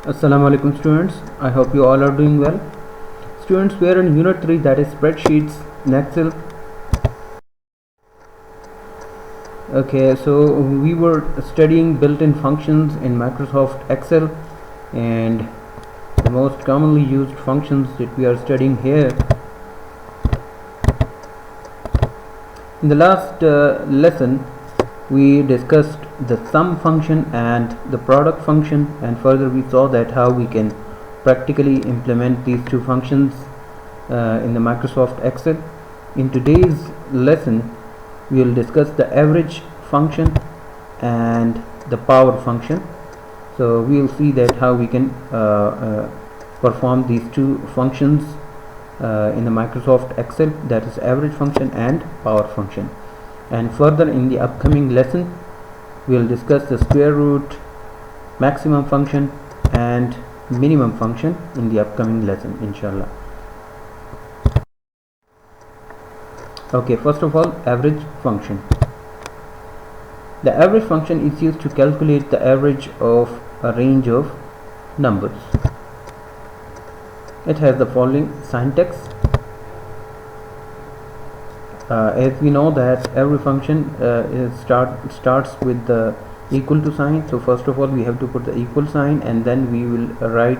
Assalamu alaikum students. I hope you all are doing well. Students, we are in unit 3, that is spreadsheets in Excel. Okay, so we were studying built-in functions in Microsoft Excel, and the most commonly used functions that we are studying here. In the last lesson we discussed the sum function and the product function, and further we saw that how we can practically implement these two functions in the Microsoft Excel. In today's lesson we will discuss the average function and the power function. So we will see that how we can perform these two functions in the Microsoft Excel, that is average function and power function. And further in the upcoming lesson we will discuss the square root, maximum function and minimum function in the upcoming lesson, inshallah. Okay, first of all, average function. The average function is used to calculate the average of a range of numbers. It has the following syntax. As we know that every function starts with the equal to sign, so first of all we have to put the equal sign, and then we will write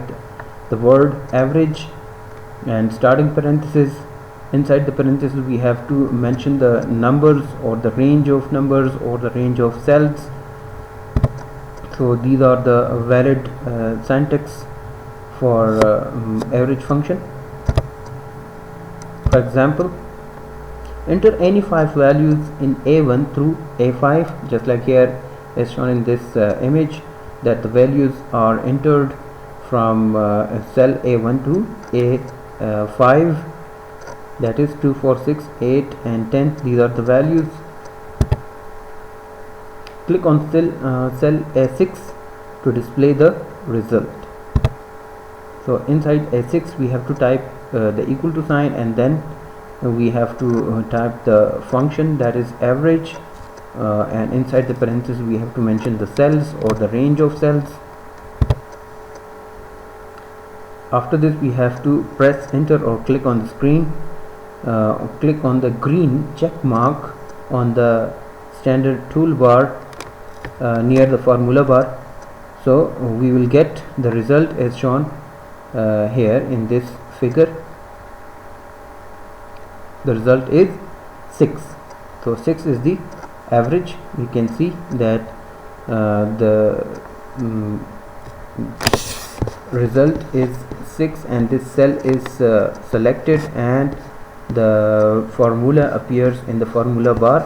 the word average and starting parenthesis. Inside the parenthesis we have to mention the numbers or the range of numbers or the range of cells. So these are the valid syntax for average function. For example, enter any 5 values in A1 through A5, just like here as shown in this image, that the values are entered from cell A1 to A5, that is 2, 4, 6, 8 and 10. These are the values. Click on cell A6 to display the result. So inside A6 we have to type the equal to sign, and then we have to type the function, that is average, and inside the parenthesis we have to mention the cells or the range of cells. After this we have to press enter or click on the screen. Click on the green check mark on the standard toolbar near the formula bar. So we will get the result as shown here in this figure. The result is 6. So 6 is the average. You can see that the result is 6, and this cell is selected, and the formula appears in the formula bar,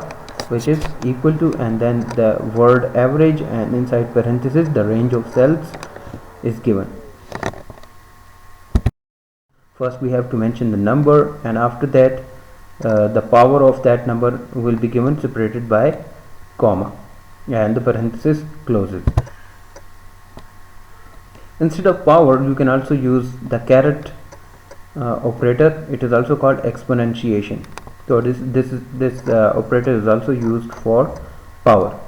which is equal to, and then the word average, and inside parenthesis the range of cells is given. First we have to mention the number, and after that the power of that number will be given separated by comma, and the parenthesis closes. Instead of power you can also use the caret operator. It is also called exponentiation. So this operator is also used for power.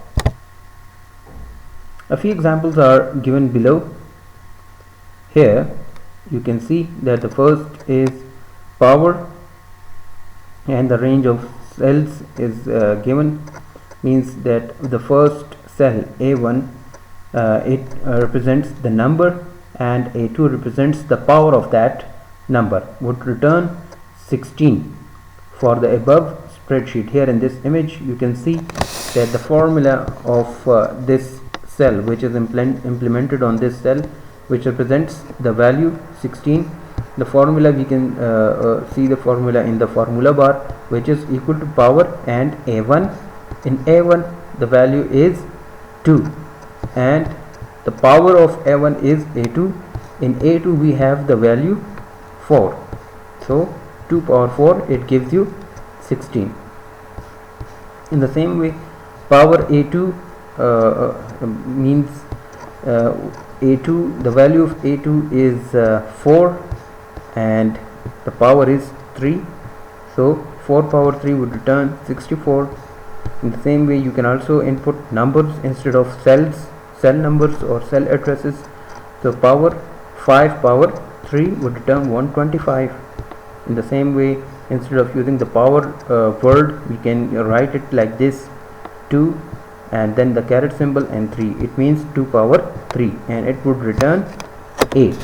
A few examples are given below. Here you can see that the first is power, and the range of cells is given, means that the first cell A1 it represents the number, and A2 represents the power of that number, would return 16 for the above spreadsheet. Here in this image you can see that the formula of this cell, which is implemented on this cell, which represents the value 16. The formula, we can see the formula in the formula bar, which is equal to power and A1. In A1 the value is 2, and the power of A1 is A2. In A2 we have the value 4, so 2 power 4, it gives you 16. In the same way, power A2 means A2, the value of A2 is 4, and the power is 3, so 4 power 3 would return 64. In the same way you can also input numbers instead of cells, cell numbers or cell addresses. So power 5 power 3 would return 125. In the same way, instead of using the power word, we can write it like this: 2 and then the caret symbol and 3. It means 2 power 3, and it would return 8.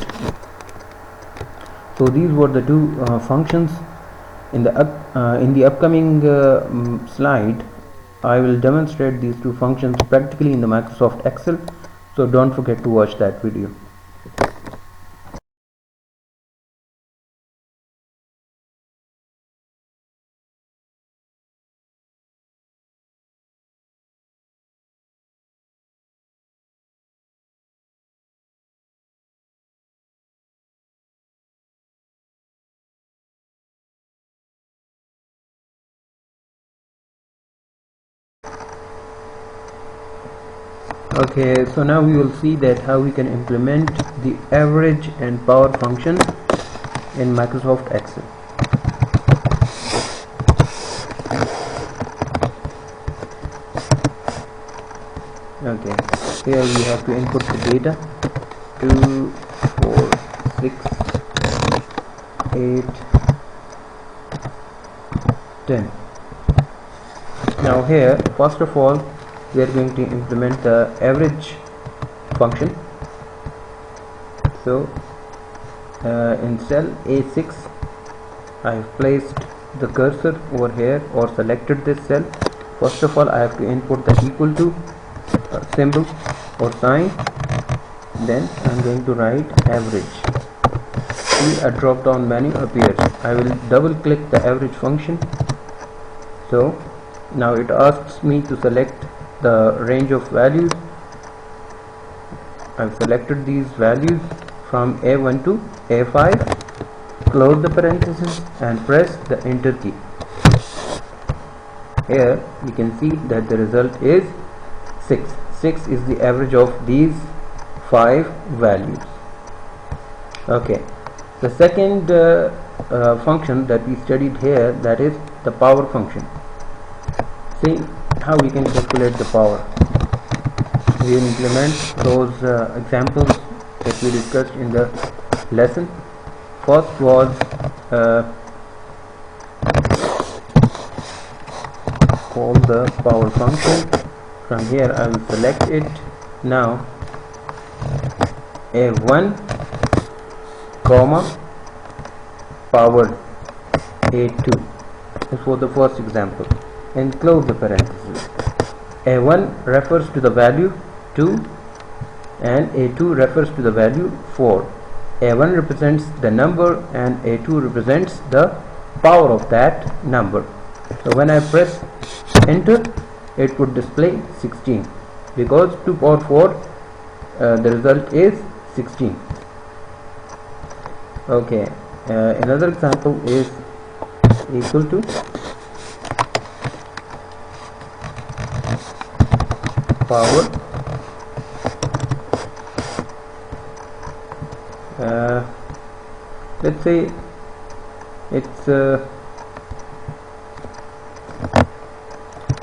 So these were the two functions. In the upcoming slide, I will demonstrate these two functions practically in the Microsoft Excel. So don't forget to watch that video. Okay, so now we will see that how we can implement the average and power function in Microsoft Excel. Okay, here we have to input the data: 2, 4, 6, 8, 10. Now here, first of all, we are going to implement the average function. So in cell A6, I have placed the cursor over here, or selected this cell. First of all, I have to input the equal to symbol or sign. Then I am going to write average. See, a drop down menu appears. I will double click the average function. So now it asks me to select the range of values. I've selected these values from A1 to A5. Close the parenthesis and press the enter key. Here you can see that the result is 6. 6 is the average of these 5 values. Okay, the second function that we studied here, that is the power function. See how we can calculate the power. We will implement those examples that we discussed in the lesson. First was call the power function. From here I will select it. Now A1 comma power A2. This was the first example, and close the parenthesis. A1 refers to the value 2 and A2 refers to the value 4. A1 represents the number and A2 represents the power of that number. So when I press enter, it would display 16, because 2 power 4, the result is 16. Okay, another example is equal to power let's say it's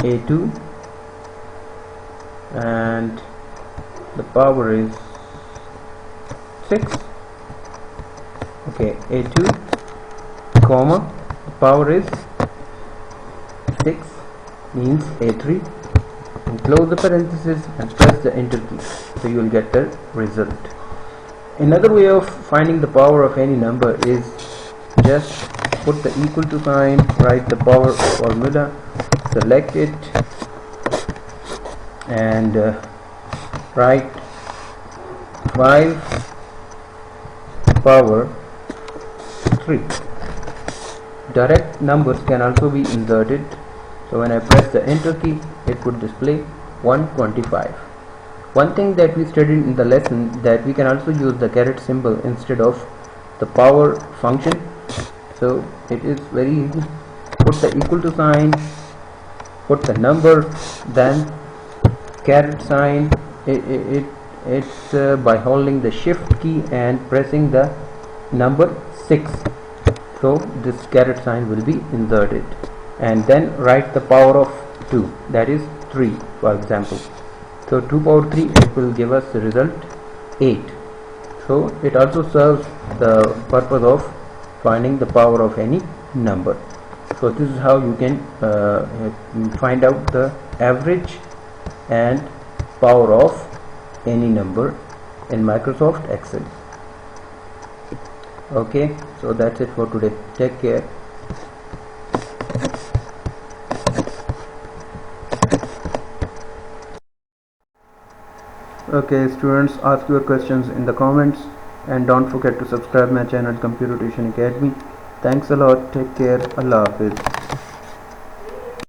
A2 and the power is 6. Okay, A2 comma the power is 6 means A3, and close the parenthesis and press the enter key, so you will get the result. Another way of finding the power of any number is just put the equal to sign, write the power formula, select it, and write 5 power 3. Direct numbers can also be inserted. So when I press the enter key, it would display 125. One thing that we studied in the lesson, that we can also use the caret symbol instead of the power function. So it is very easy. Put the equal to sign, put the number, then caret sign. It's by holding the shift key and pressing the number 6. So this caret sign will be inserted, and then write the power of 2, that is 3, for example. So 2 power 3, it will give us the result 8. So it also serves the purpose of finding the power of any number. So this is how you can find out the average and power of any number in Microsoft Excel. Okay, so that's it for today. Take care. Okay students, ask your questions in the comments and don't forget to subscribe my channel Computer Tuition Academy. Thanks a lot. Take care. Allah Hafiz.